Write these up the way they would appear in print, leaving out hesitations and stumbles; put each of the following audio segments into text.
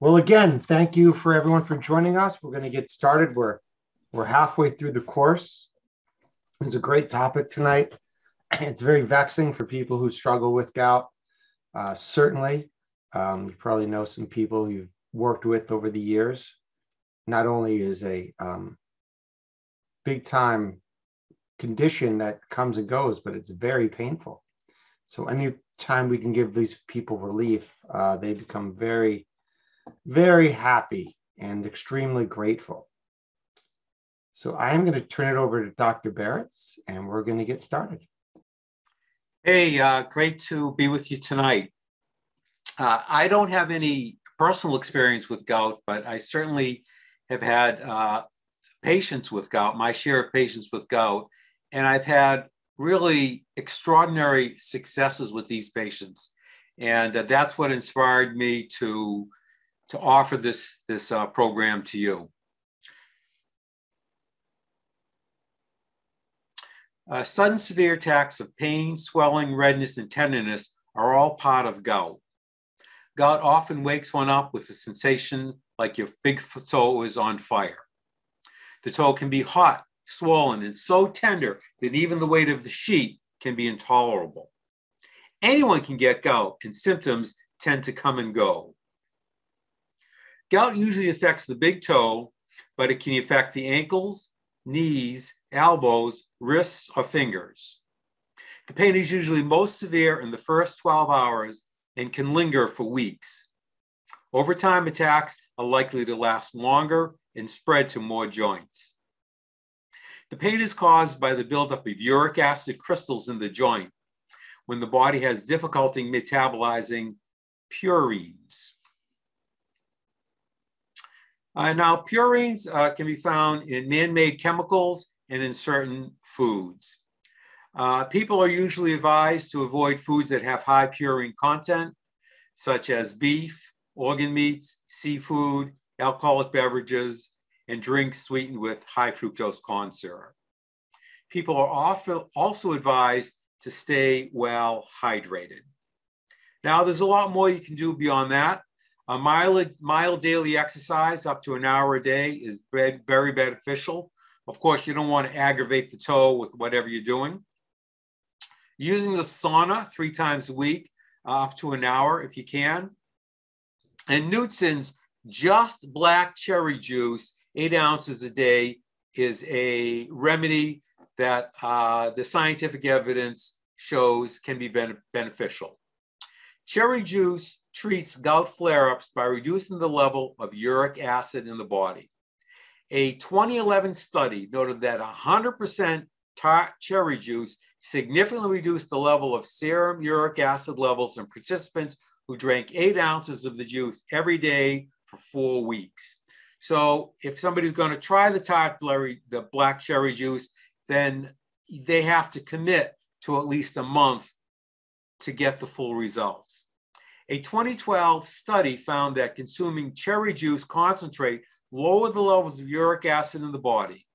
Well, again, thank you for everyone for joining us. We're going to get started. We're halfway through the course. It's a great topic tonight. It's very vexing for people who struggle with gout. Certainly, you probably know some people you've worked with over the years. Not only is a big time condition that comes and goes, but it's very painful. So anytime we can give these people relief, they become very, very happy and extremely grateful. So I am going to turn it over to Dr. Baritz, and we're going to get started. Hey, great to be with you tonight. I don't have any personal experience with gout, but I certainly have had patients with gout, my share of patients with gout, and I've had really extraordinary successes with these patients. And that's what inspired me to offer this program to you. Sudden severe attacks of pain, swelling, redness, and tenderness are all part of gout. Gout often wakes one up with a sensation like your big toe is on fire. The toe can be hot, swollen, and so tender that even the weight of the sheet can be intolerable. Anyone can get gout, and symptoms tend to come and go. Gout usually affects the big toe, but it can affect the ankles, knees, elbows, wrists, or fingers. The pain is usually most severe in the first 12 hours and can linger for weeks. Over time, attacks are likely to last longer and spread to more joints. The pain is caused by the buildup of uric acid crystals in the joint when the body has difficulty metabolizing purines. Now, purines can be found in man-made chemicals and in certain foods. People are usually advised to avoid foods that have high purine content, such as beef, organ meats, seafood, alcoholic beverages, and drinks sweetened with high fructose corn syrup. People are often also advised to stay well hydrated. Now, there's a lot more you can do beyond that. A mild daily exercise up to an hour a day is very beneficial. Of course, you don't want to aggravate the toe with whatever you're doing. Using the sauna 3 times a week, up to an hour if you can. And Knutson's just black cherry juice, 8 ounces a day, is a remedy that the scientific evidence shows can be beneficial. Cherry juice treats gout flare-ups by reducing the level of uric acid in the body. A 2011 study noted that 100% tart cherry juice significantly reduced the level of serum uric acid levels in participants who drank 8 ounces of the juice every day for 4 weeks. So if somebody's going to try the black cherry juice, then they have to commit to at least a month to get the full results. A 2012 study found that consuming cherry juice concentrate lowered the levels of uric acid in the body.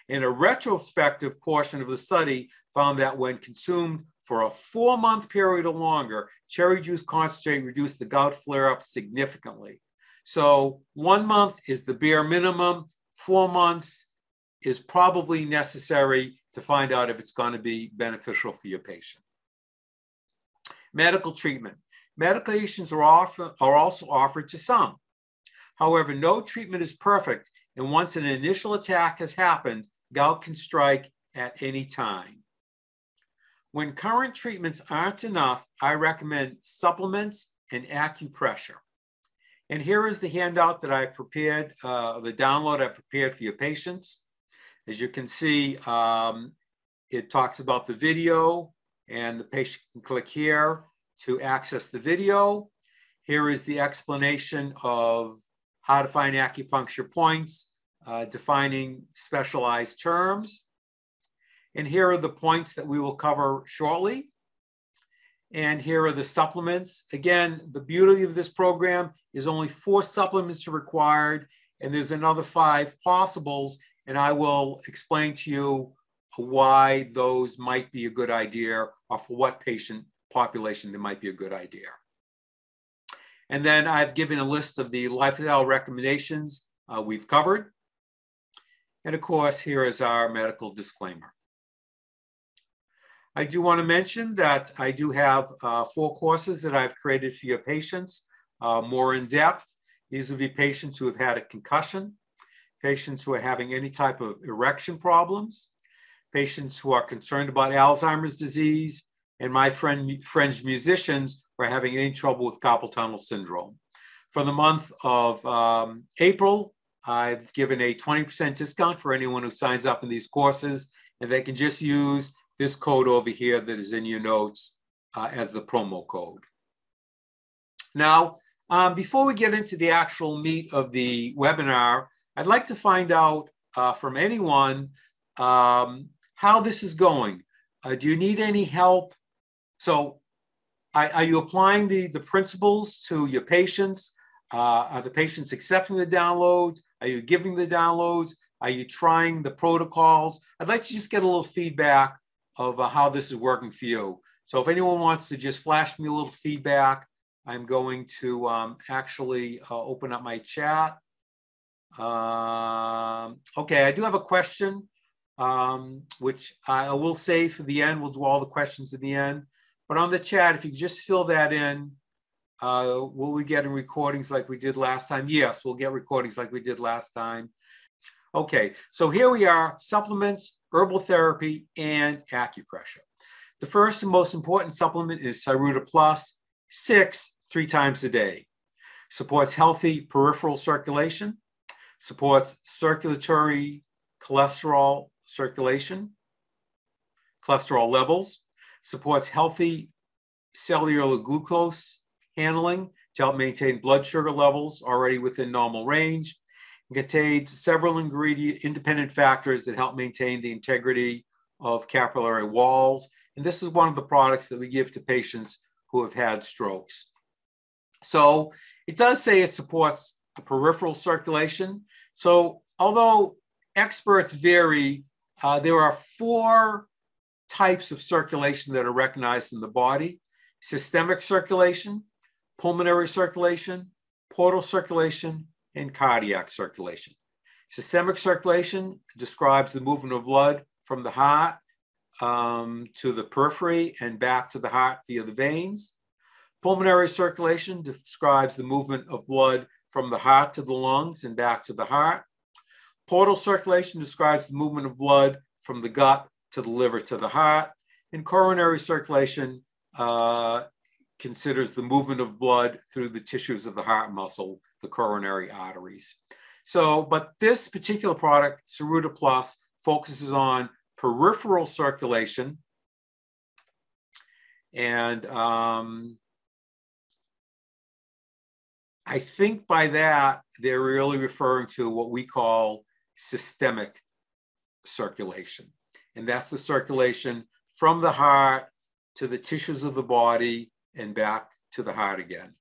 And a retrospective portion of the study found that when consumed for a 4-month period or longer, cherry juice concentrate reduced the gout flare-up significantly. So 1 month is the bare minimum. 4 months is probably necessary to find out if it's going to be beneficial for your patient. Medical treatment. Medications are also offered to some. However, no treatment is perfect, and once an initial attack has happened, gout can strike at any time. When current treatments aren't enough, I recommend supplements and acupressure. And here is the handout that I've prepared, the download I've prepared for your patients. As you can see, it talks about the video, and the patient can click here to access the video. Here is the explanation of how to find acupuncture points, defining specialized terms. And here are the points that we will cover shortly. And here are the supplements. Again, the beauty of this program is only 4 supplements are required, and there's another 5 possibles, and I will explain to you why those might be a good idea or for what patient population they might be a good idea. And then I've given a list of the lifestyle recommendations we've covered. And of course, here is our medical disclaimer. I do want to mention that I do have 4 courses that I've created for your patients, more in depth. These will be patients who have had a concussion, patients who are having any type of erection problems, patients who are concerned about Alzheimer's disease, and my friends musicians who are having any trouble with carpal tunnel syndrome. For the month of April, I've given a 20% discount for anyone who signs up in these courses, and they can just use this code over here that is in your notes as the promo code. Now, before we get into the actual meat of the webinar, I'd like to find out from anyone how this is going. Do you need any help? So are you applying the principles to your patients? Are the patients accepting the downloads? Are you giving the downloads? Are you trying the protocols? I'd like to just get a little feedback of how this is working for you. So if anyone wants to just flash me a little feedback, I'm going to actually open up my chat. Okay, I do have a question, which I will save for the end. We'll do all the questions at the end. But on the chat, if you just fill that in, will we get recordings like we did last time? Yes, we'll get recordings like we did last time. Okay, so here we are, supplements, herbal therapy, and acupressure. The first and most important supplement is Ceruta Plus, 3 times a day. Supports healthy peripheral circulation, supports circulatory cholesterol circulation, cholesterol levels, supports healthy cellular glucose handling to help maintain blood sugar levels already within normal range. It contains several independent factors that help maintain the integrity of capillary walls. And this is one of the products that we give to patients who have had strokes. So it does say it supports the peripheral circulation. So although experts vary, there are 4 types of circulation that are recognized in the body: systemic circulation, pulmonary circulation, portal circulation, and cardiac circulation. Systemic circulation describes the movement of blood from the heart to the periphery and back to the heart via the veins. Pulmonary circulation describes the movement of blood from the heart to the lungs and back to the heart. Portal circulation describes the movement of blood from the gut to the liver to the heart. And coronary circulation considers the movement of blood through the tissues of the heart muscle, the coronary arteries. So, but this particular product, Ceruta Plus, focuses on peripheral circulation. And I think by that, they're really referring to what we call systemic circulation. And that's the circulation from the heart to the tissues of the body and back to the heart again.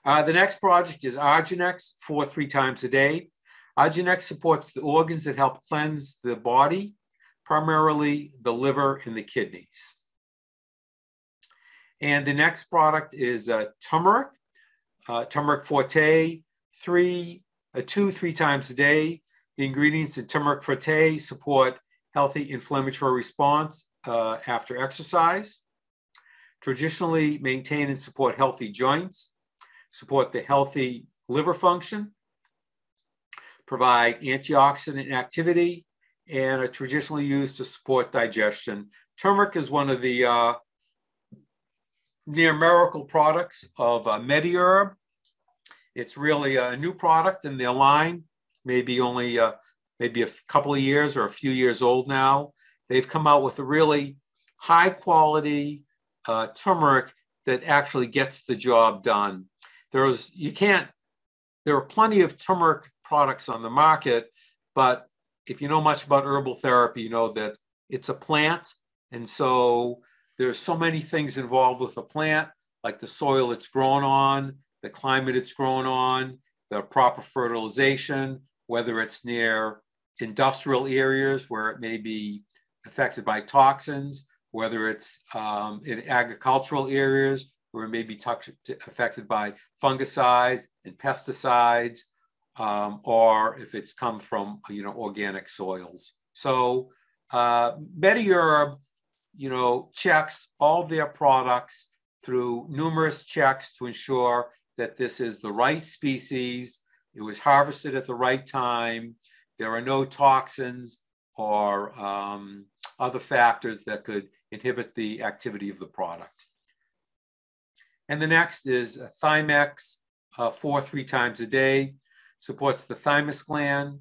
The next project is Arginex for 3 times a day. Arginex supports the organs that help cleanse the body, primarily the liver and the kidneys. And the next product is Turmeric. Turmeric Forte, 3 times a day. The ingredients in Turmeric Forte support healthy inflammatory response after exercise, traditionally maintain and support healthy joints, support the healthy liver function, provide antioxidant activity, and are traditionally used to support digestion. Turmeric is one of the near miracle products of MediHerb. It's really a new product in their line, maybe only maybe a couple of years or a few years old now. They've come out with a really high quality turmeric that actually gets the job done. There are plenty of turmeric products on the market, but if you know much about herbal therapy, you know that it's a plant. And so there's so many things involved with a plant, like the soil it's grown on, the climate it's grown on, the proper fertilization, whether it's near industrial areas where it may be affected by toxins, whether it's in agricultural areas or it may be affected by fungicides and pesticides, or if it's come from, organic soils. So MediHerb, checks all their products through numerous checks to ensure that this is the right species, it was harvested at the right time, there are no toxins or other factors that could inhibit the activity of the product. And the next is Thymex, 3 times a day, supports the thymus gland.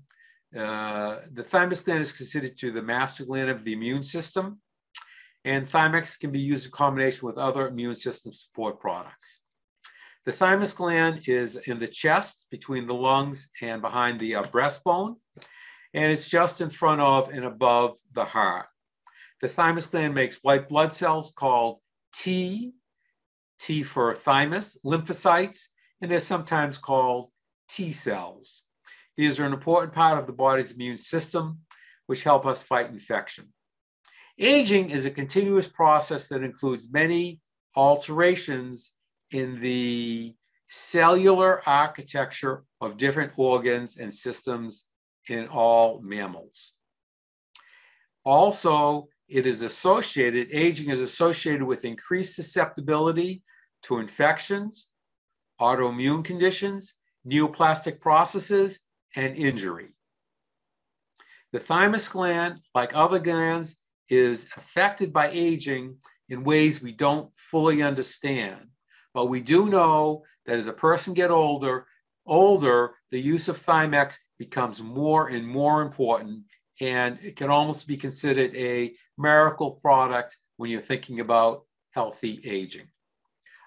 The thymus gland is considered to be the master gland of the immune system, and Thymex can be used in combination with other immune system support products. The thymus gland is in the chest, between the lungs and behind the breastbone, and it's just in front of and above the heart. The thymus gland makes white blood cells called T for thymus, lymphocytes, and they're sometimes called T cells. These are an important part of the body's immune system, which help us fight infection. Aging is a continuous process that includes many alterations in the cellular architecture of different organs and systems in all mammals. Also, aging is associated with increased susceptibility to infections, autoimmune conditions, neoplastic processes, and injury. The thymus gland, like other glands, is affected by aging in ways we don't fully understand. But we do know that as a person gets older, the use of Thymex becomes more and more important, and it can almost be considered a miracle product when you're thinking about healthy aging.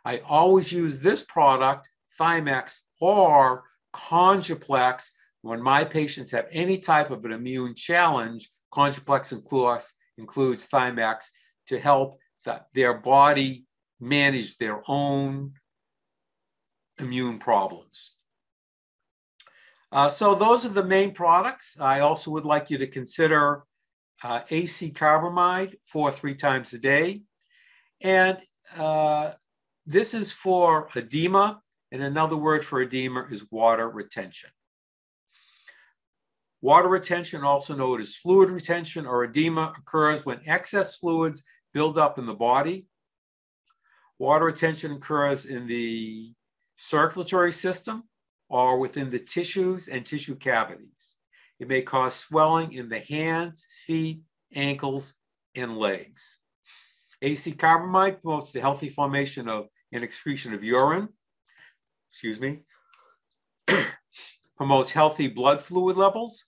I always use this product, Thymex or Conjuplex, when my patients have any type of an immune challenge. Conjuplex includes Thymex to help their body manage their own immune problems. So those are the main products. I also would like you to consider AC carbamide 3 times a day. And this is for edema, and another word for edema is water retention. Water retention, also known as fluid retention or edema, occurs when excess fluids build up in the body. Water retention occurs in the circulatory system or within the tissues and tissue cavities. It may cause swelling in the hands, feet, ankles, and legs. AC carbamide promotes the healthy formation of and excretion of urine, promotes healthy blood fluid levels,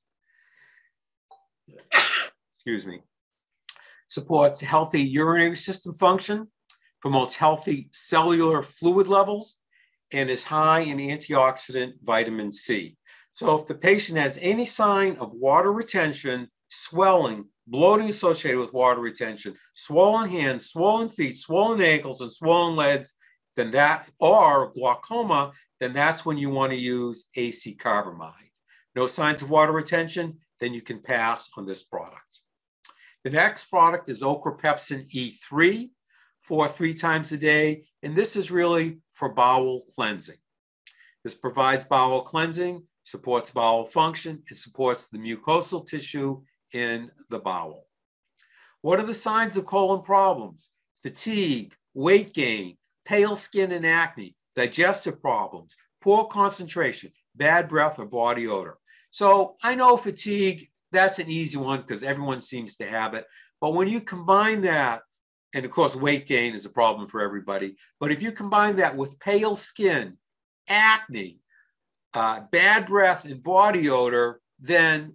supports healthy urinary system function, promotes healthy cellular fluid levels, and is high in antioxidant vitamin C. So if the patient has any sign of water retention, swelling, bloating associated with water retention, swollen hands, swollen feet, swollen ankles, and swollen legs, then that, or glaucoma, then that's when you want to use AC carbamide. No signs of water retention, then you can pass on this product. The next product is Ochrapepsin E3 for 3 times a day, and this is really for bowel cleansing. This provides bowel cleansing, supports bowel function, it supports the mucosal tissue in the bowel. What are the signs of colon problems? Fatigue, weight gain, pale skin and acne, digestive problems, poor concentration, bad breath or body odor. So I know fatigue, that's an easy one because everyone seems to have it. But when you combine that, and of course weight gain is a problem for everybody, but if you combine that with pale skin, acne, bad breath and body odor, then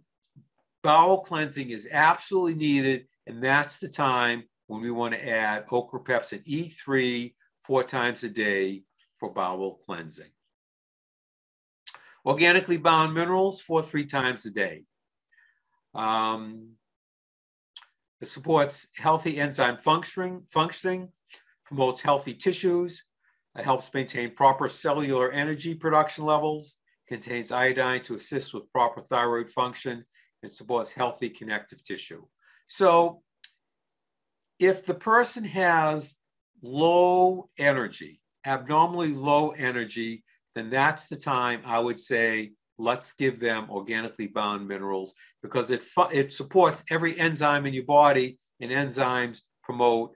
bowel cleansing is absolutely needed. And that's the time when we want to add Ochrapepsin E3 4 times a day for bowel cleansing. Organically bound minerals 3 times a day. It supports healthy enzyme functioning, promotes healthy tissues, it helps maintain proper cellular energy production levels, contains iodine to assist with proper thyroid function, and supports healthy connective tissue. So if the person has low energy, abnormally low energy, then that's the time I would say, let's give them organically bound minerals, because it supports every enzyme in your body, and enzymes promote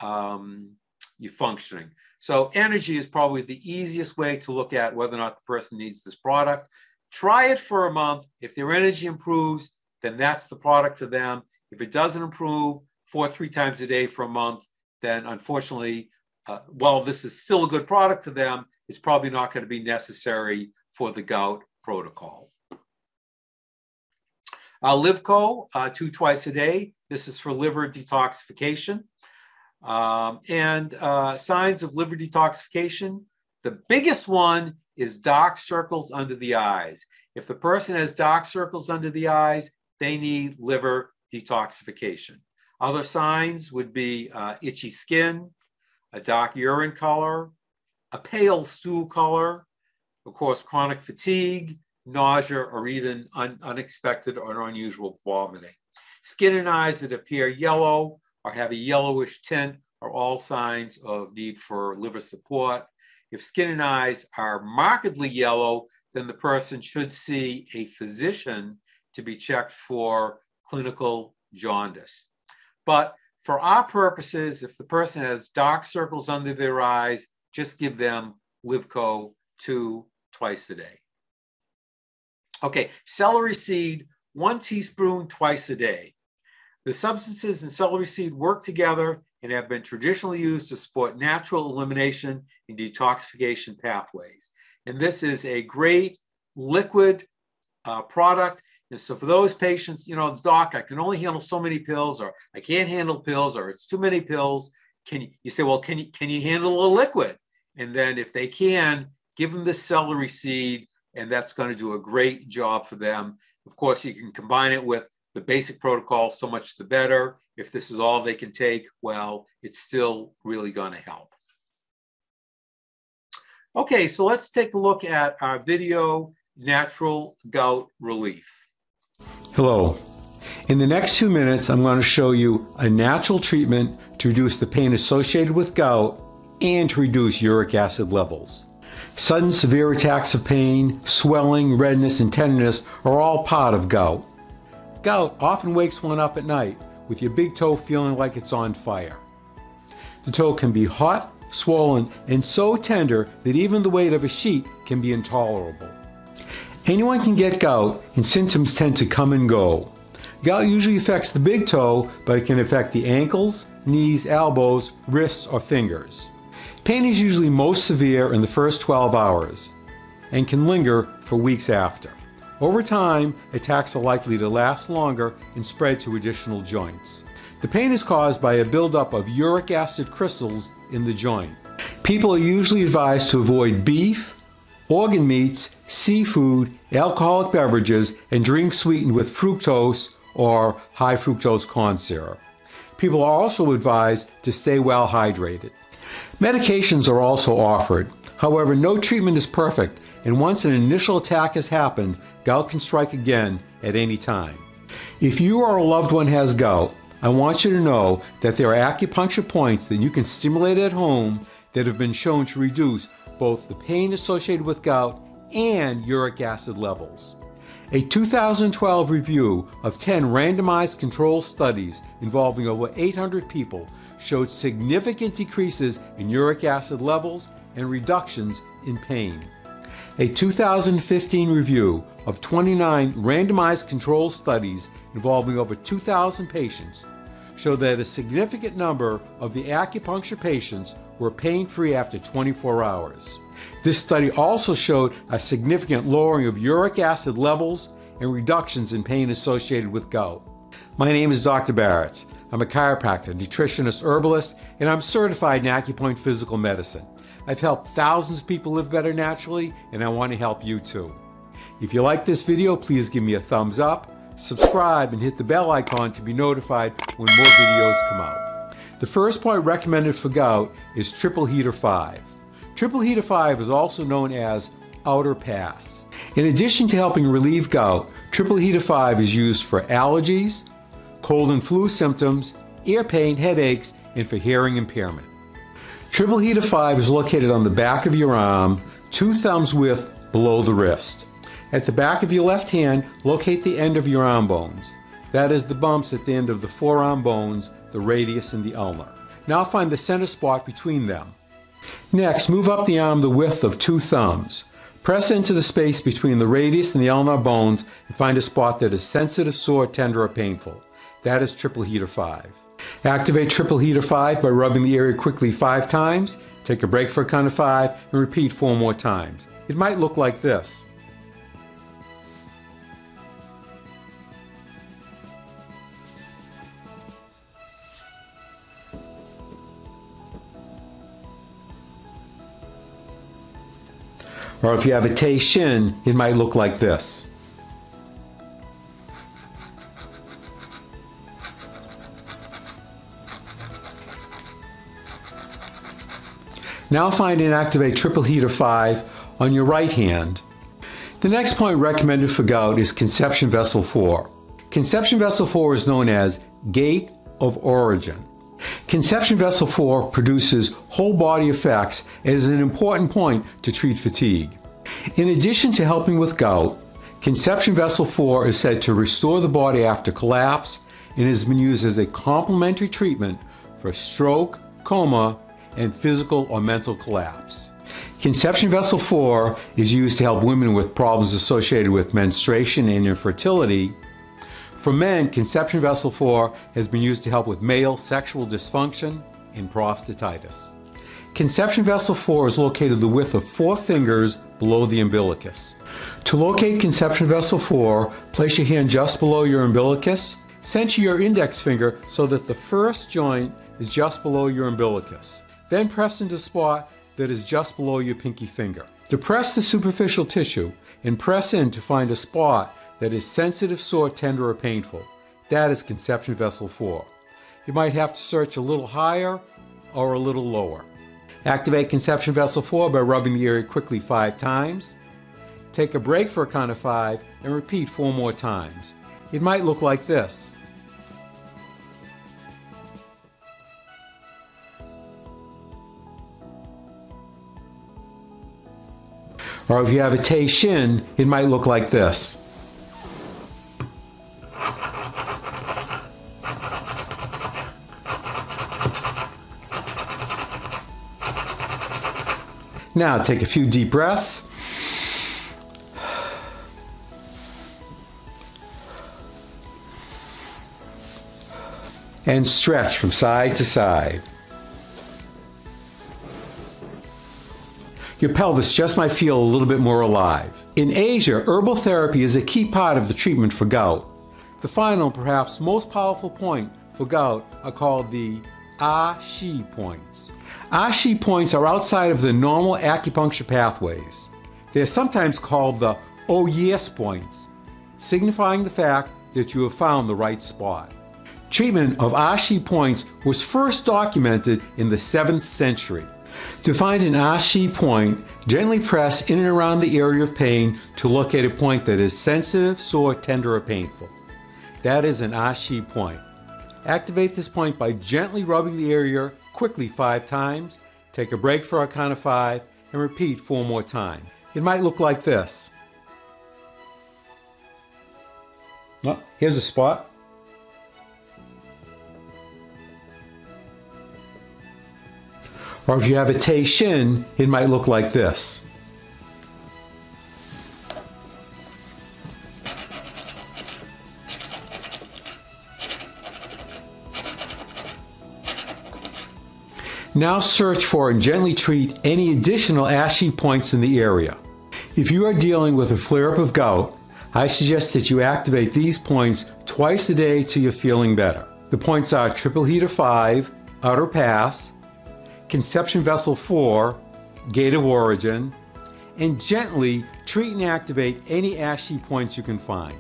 your functioning. So energy is probably the easiest way to look at whether or not the person needs this product. Try it for a month. If their energy improves, then that's the product for them. If it doesn't improve 3 times a day for a month, then unfortunately, while this is still a good product for them, it's probably not going to be necessary for the gout protocol. Livco, 2 twice a day. This is for liver detoxification. Signs of liver detoxification. The biggest one is dark circles under the eyes. If the person has dark circles under the eyes, they need liver detoxification. Other signs would be itchy skin, a dark urine color, a pale stool color, of course, chronic fatigue, nausea, or even unexpected or unusual vomiting. Skin and eyes that appear yellow or have a yellowish tint are all signs of need for liver support. If skin and eyes are markedly yellow, then the person should see a physician to be checked for clinical jaundice. But for our purposes, if the person has dark circles under their eyes, just give them Livco 2 twice a day. Okay, celery seed, 1 teaspoon twice a day. The substances in celery seed work together and have been traditionally used to support natural elimination and detoxification pathways. And this is a great liquid product. And so for those patients, you know, doc, I can only handle so many pills, or I can't handle pills, or it's too many pills. You say, well, can you handle a liquid? And then if they can, give them the celery seed, and that's going to do a great job for them. Of course, you can combine it with the basic protocol, so much the better. If this is all they can take, well, it's still really going to help. Okay, so let's take a look at our video, Natural Gout Relief. Hello. In the next few minutes, I'm going to show you a natural treatment to reduce the pain associated with gout and to reduce uric acid levels. Sudden severe attacks of pain, swelling, redness, and tenderness are all part of gout. Gout often wakes one up at night with your big toe feeling like it's on fire. The toe can be hot, swollen, and so tender that even the weight of a sheet can be intolerable. Anyone can get gout, and symptoms tend to come and go. Gout usually affects the big toe, but it can affect the ankles, knees, elbows, wrists, or fingers. Pain is usually most severe in the first 12 hours and can linger for weeks after. Over time, attacks are likely to last longer and spread to additional joints. The pain is caused by a buildup of uric acid crystals in the joint. People are usually advised to avoid beef, organ meats, seafood, alcoholic beverages, and drinks sweetened with fructose or high fructose corn syrup. People are also advised to stay well hydrated. Medications are also offered. However, no treatment is perfect, and once an initial attack has happened, gout can strike again at any time. If you or a loved one has gout, I want you to know that there are acupuncture points that you can stimulate at home that have been shown to reduce both the pain associated with gout and uric acid levels. A 2012 review of 10 randomized controlled studies involving over 800 people showed significant decreases in uric acid levels and reductions in pain. A 2015 review of 29 randomized controlled studies involving over 2,000 patients showed that a significant number of the acupuncture patients were pain-free after 24 hours. This study also showed a significant lowering of uric acid levels and reductions in pain associated with gout. My name is Dr. Baritz. I'm a chiropractor, nutritionist, herbalist, and I'm certified in acupoint physical medicine. I've helped thousands of people live better naturally, and I want to help you too. If you like this video, please give me a thumbs up, subscribe, and hit the bell icon to be notified when more videos come out. The first point recommended for gout is Triple Heater 5. Triple Heater 5 is also known as Outer Pass. In addition to helping relieve gout, Triple Heater 5 is used for allergies, cold and flu symptoms, ear pain, headaches, and for hearing impairment. Triple heater 5 is located on the back of your arm, 2 thumbs width below the wrist. At the back of your left hand, locate the end of your arm bones. That is the bumps at the end of the forearm bones, the radius and the ulnar. Now find the center spot between them. Next, move up the arm the width of 2 thumbs. Press into the space between the radius and the ulnar bones and find a spot that is sensitive, sore, tender, or painful. That is triple heater 5. Activate triple heater 5 by rubbing the area quickly 5 times. Take a break for a count of 5 and repeat 4 more times. It might look like this. Or if you have a Tei Shin, it might look like this. Now find and activate triple heater 5 on your right hand. The next point recommended for gout is conception vessel 4. Conception vessel 4 is known as gate of origin. Conception vessel 4 produces whole body effects and is an important point to treat fatigue. In addition to helping with gout, conception vessel 4 is said to restore the body after collapse and has been used as a complementary treatment for stroke, coma, and physical or mental collapse. Conception vessel 4 is used to help women with problems associated with menstruation and infertility. For men, conception vessel 4 has been used to help with male sexual dysfunction and prostatitis. Conception vessel 4 is located the width of 4 fingers below the umbilicus. To locate conception vessel 4, place your hand just below your umbilicus. Center your index finger so that the first joint is just below your umbilicus. Then press into the spot that is just below your pinky finger. Depress the superficial tissue and press in to find a spot that is sensitive, sore, tender, or painful. That is conception vessel 4. You might have to search a little higher or a little lower. Activate conception vessel 4 by rubbing the area quickly 5 times. Take a break for a count of 5 and repeat 4 more times. It might look like this. Or if you have a Tei Shin, it might look like this. Now take a few deep breaths. And stretch from side to side. Your pelvis just might feel a little bit more alive. In Asia, herbal therapy is a key part of the treatment for gout. The final, perhaps most powerful point for gout are called the A-Shi points. A-Shi points are outside of the normal acupuncture pathways. They are sometimes called the "Oh yes" points, signifying the fact that you have found the right spot. Treatment of A-Shi points was first documented in the 7th century. To find an A-Shi point, gently press in and around the area of pain to locate a point that is sensitive, sore, tender, or painful. That is an A-Shi point. Activate this point by gently rubbing the area quickly 5 times. Take a break for a count of 5 and repeat 4 more times. It might look like this. Oh, here's a spot. Or if you have a Tei Shin, it might look like this. Now search for and gently treat any additional A-Shi points in the area. If you are dealing with a flare-up of gout, I suggest that you activate these points twice a day till you're feeling better. The points are triple heater 5, outer pass, conception vessel 4, gate of origin, and gently treat and activate any A-Shi points you can find.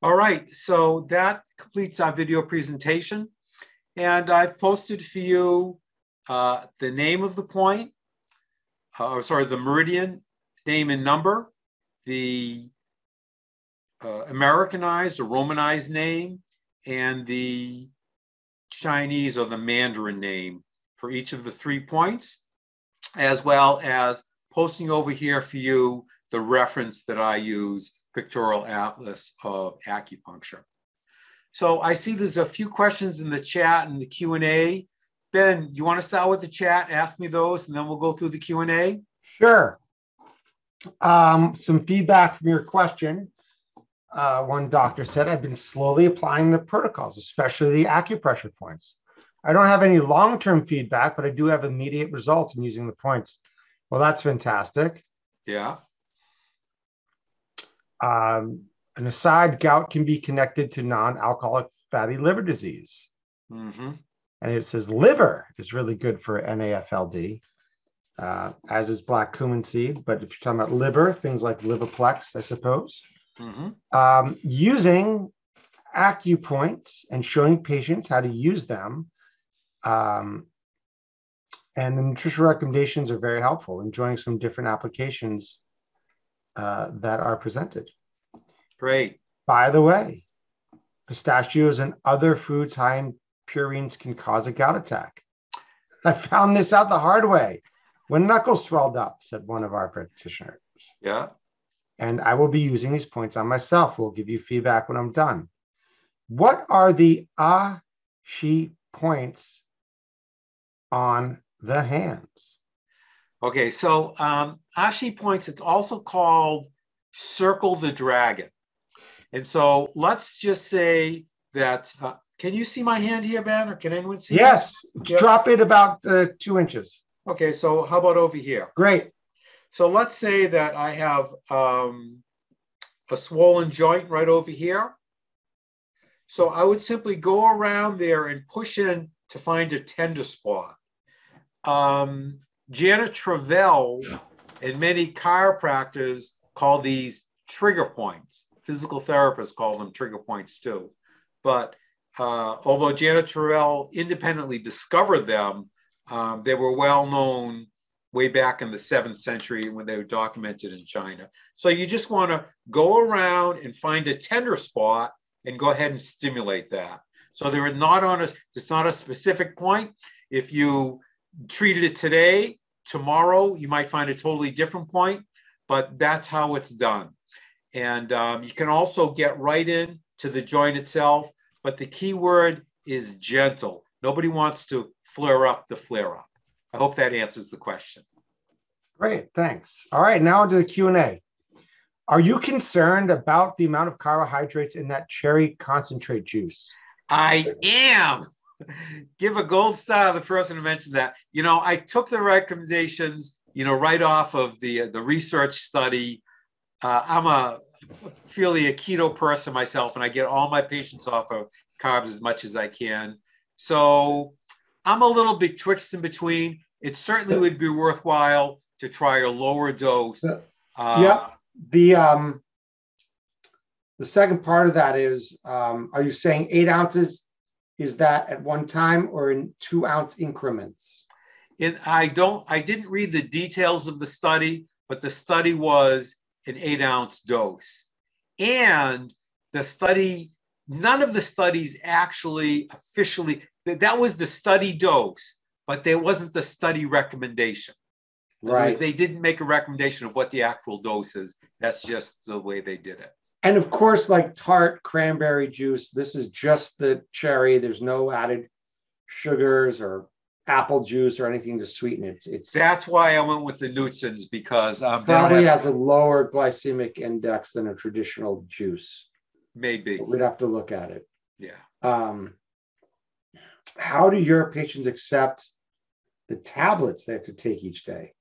All right, so that completes our video presentation. And I've posted for you the name of the point, the meridian name and number, the Americanized or Romanized name, and the Chinese or the Mandarin name for each of the 3 points, as well as posting over here for you the reference that I use, Pictorial Atlas of Acupuncture. So I see there's a few questions in the chat and the Q&A. Ben, you want to start with the chat? Ask me those, and then we'll go through the Q&A. Sure. Some feedback from your question. One doctor said, I've been slowly applying the protocols, especially the acupressure points. I don't have any long-term feedback, but I do have immediate results in using the points. Well, that's fantastic. Yeah. An aside, gout can be connected to non-alcoholic fatty liver disease. Mm-hmm. And it says liver is really good for NAFLD, as is black cumin seed. But if you're talking about liver, things like Livoplex, I suppose. Mm-hmm. Using acupoints and showing patients how to use them. And the nutritional recommendations are very helpful, enjoying some different applications that are presented. Great. By the way, pistachios and other foods high in purines can cause a gout attack. I found this out the hard way when knuckles swelled up, said one of our practitioners. Yeah. And I will be using these points on myself. We'll give you feedback when I'm done. What are the Ashi points on the hands? Okay, so Ashi points, it's also called circle the dragon. And so let's just say that, can you see my hand here, Ben, or can anyone see? Yes, Yep. Drop it about 2 inches. Okay, so how about over here? Great. So let's say that I have a swollen joint right over here. So I would simply go around there and push in to find a tender spot. Janet Travell and many chiropractors call these trigger points. Physical therapists call them trigger points too. But although Janet Travell independently discovered them, they were well known way back in the 7th century when they were documented in China. So you just want to go around and find a tender spot and go ahead and stimulate that. So they're not on it's not a specific point. If you treated it today, tomorrow, you might find a totally different point, but that's how it's done. And you can also get right in to the joint itself, but the key word is gentle. Nobody wants to flare up the flare up. I hope that answers the question. Great, thanks. All right, now to the Q&A. Are you concerned about the amount of carbohydrates in that cherry concentrate juice? I am. Give a gold star to the person who mentioned that. You know, I took the recommendations, you know, right off of the research study. I'm really a keto person myself, and I get all my patients off of carbs as much as I can. So I'm a little bit twixt in between. It certainly would be worthwhile to try a lower dose. Yeah. The second part of that is, are you saying 8 ounces? Is that at one time or in 2 ounce increments? I didn't read the details of the study, but the study was an 8 ounce dose. And the study, none of the studies actually officially, that was the study dose, but there wasn't the study recommendation. Right. They didn't make a recommendation of what the actual dose is. That's just the way they did it. And of course, like tart cranberry juice, this is just the cherry. There's no added sugars or apple juice or anything to sweeten it. That's why I went with the Nutsins, because probably has a lower glycemic index than a traditional juice. Maybe. But we'd have to look at it. Yeah. How do your patients accept the tablets they have to take each day?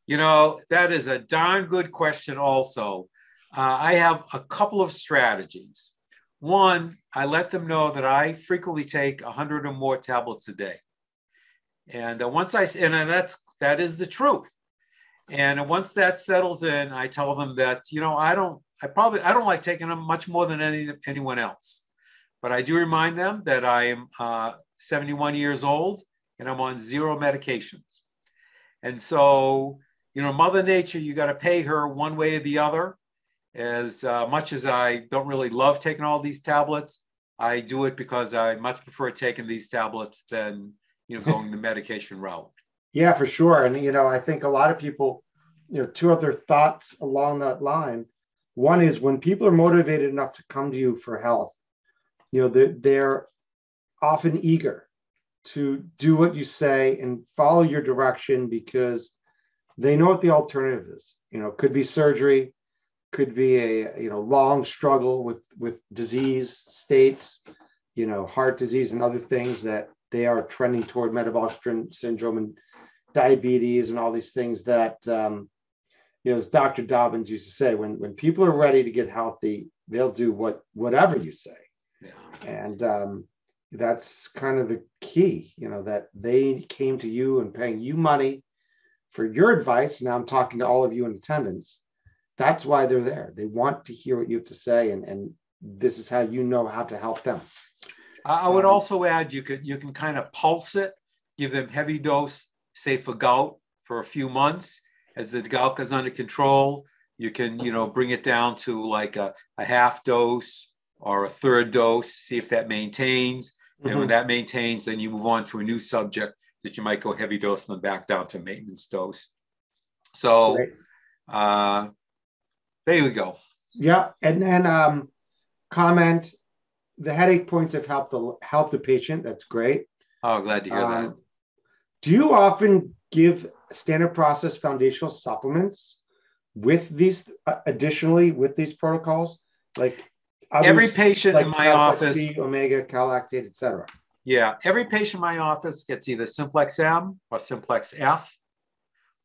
You know, that is a darn good question also. I have a couple of strategies. One, I let them know that I frequently take 100 or more tablets a day. And that is the truth. And once that settles in, I tell them that, you know, I don't like taking them much more than anyone else. But I do remind them that I am 71 years old and I'm on 0 medications. And so, you know, Mother Nature, you got to pay her one way or the other. As much as I don't really love taking all these tablets, I do it because I much prefer taking these tablets than, going the medication route. Yeah, for sure. And, I think a lot of people, two other thoughts along that line. One is when people are motivated enough to come to you for health, they're often eager to do what you say and follow your direction because they know what the alternative is. Could be surgery, could be a long struggle with disease states, heart disease and other things that they are trending toward metabolic syndrome and diabetes and all these things that as Dr. Dobbins used to say, when people are ready to get healthy, they'll do whatever you say. Yeah. And that's kind of the key, that they came to you and paying you money for your advice. Now I'm talking to all of you in attendance. That's why they're there. They want to hear what you have to say, and this is how how to help them. I would also add, you can kind of pulse it, give them heavy dose, say for gout, for a few months. As the gout goes under control, you can, bring it down to like a half dose or a third dose, see if that maintains. Mm-hmm. And when that maintains, then you move on to a new subject that you might go heavy dose and then back down to maintenance dose. So there you go. Yeah. And then comment, the headache points have helped the patient. That's great. Oh, glad to hear that. Do you often give standard process foundational supplements with these, additionally with these protocols? Like every patient in my office, C, omega, calactate, etc. Yeah, every patient in my office gets either Simplex M or Simplex F,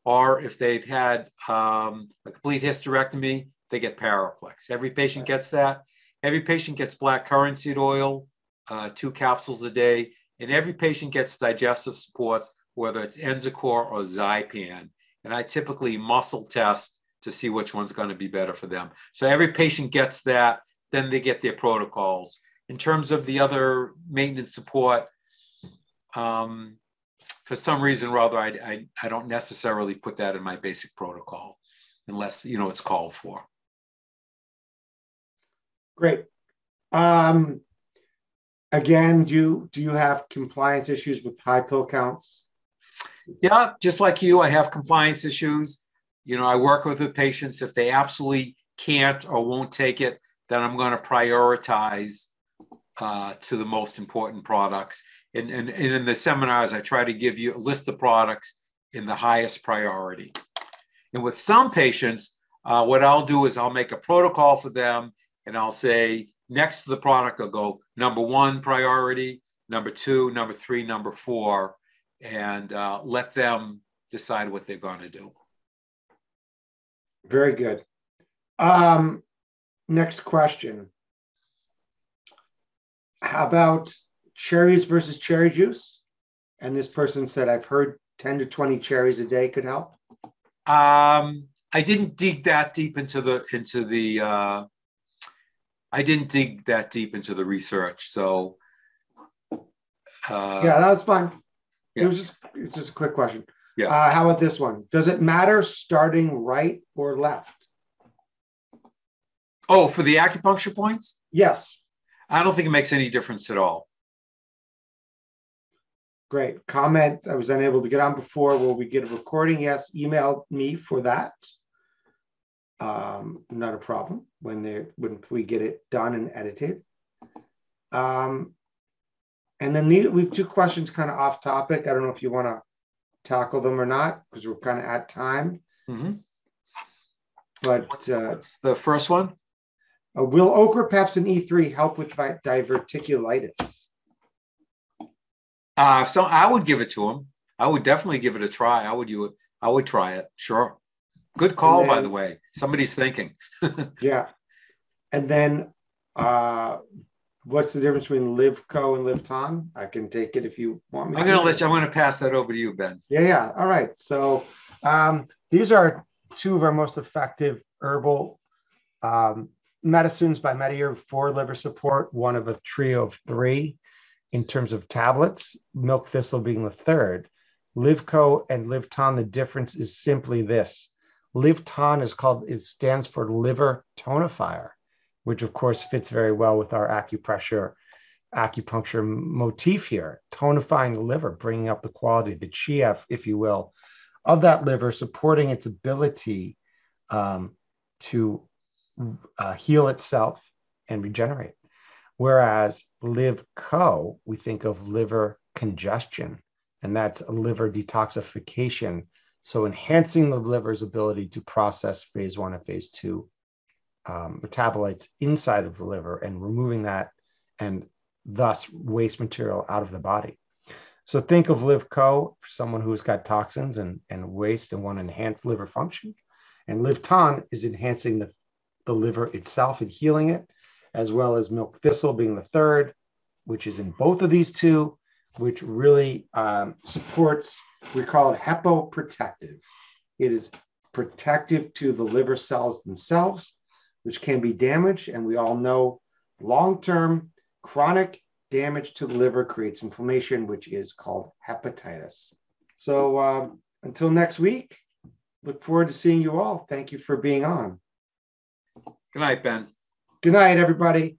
or if they've had a complete hysterectomy, they get Paraplex. Every patient gets that. Every patient gets black currant seed oil, 2 capsules a day, and every patient gets digestive supports, whether it's Enzicor or Zypan. And I typically muscle test to see which one's going to be better for them. So every patient gets that, then they get their protocols. In terms of the other maintenance support, for some reason or other, I don't necessarily put that in my basic protocol unless, it's called for. Great. Again, do you have compliance issues with high pill counts? Yeah, just like you, I have compliance issues. I work with the patients. If they absolutely can't or won't take it, then I'm going to prioritize to the most important products. And in the seminars, I try to give you a list of products in the highest priority. And with some patients, what I'll do is I'll make a protocol for them, and I'll say, next to the product, I'll go number 1 priority, number 2, number 3, number 4, and let them decide what they're going to do. Very good. Next question. How about cherries versus cherry juice? And this person said, I've heard 10 to 20 cherries a day could help. I didn't dig that deep into the research. So yeah, that was fine. Yeah. It was just a quick question. Yeah. How about this one? Does it matter starting right or left? Oh, for the acupuncture points? Yes. I don't think it makes any difference at all. Great. Comment, I was unable to get on before. Will we get a recording? Yes. Email me for that. Not a problem when we get it done and edited. And then we have 2 questions kind of off topic. I don't know if you want to tackle them or not, because we're kind of at time. Mm-hmm. But what's the first one? Will okra pepsin E3 help with diverticulitis? So I would give it to him. I would definitely give it a try. I would try it. Sure. Good call, then, by the way. Somebody's thinking. Yeah. And then what's the difference between Livco and Livton? I can take it if you want me. I'm going to pass that over to you, Ben. Yeah. All right. So these are 2 of our most effective herbal medicines by Medicare for liver support, one of a trio of 3 in terms of tablets, milk thistle being the 3rd. Livco and Livton, the difference is simply this. Livton stands for liver tonifier, which of course fits very well with our acupressure acupuncture motif here, tonifying the liver, bringing up the quality, the chi, if you will, of that liver, supporting its ability to heal itself and regenerate. Whereas LiveCo, we think of liver congestion, and that's a liver detoxification. So enhancing the liver's ability to process phase 1 and phase 2 metabolites inside of the liver and removing that and thus waste material out of the body. So think of LiveCo for someone who's got toxins and waste and want to enhance liver function. And LiveTon is enhancing the liver itself and healing it, as well as milk thistle being the third, which is in both of these two, which really supports, we call it hepoprotective. It is protective to the liver cells themselves, which can be damaged. And we all know long-term chronic damage to the liver creates inflammation, which is called hepatitis. So until next week, look forward to seeing you all. Thank you for being on. Good night, Ben. Good night, everybody.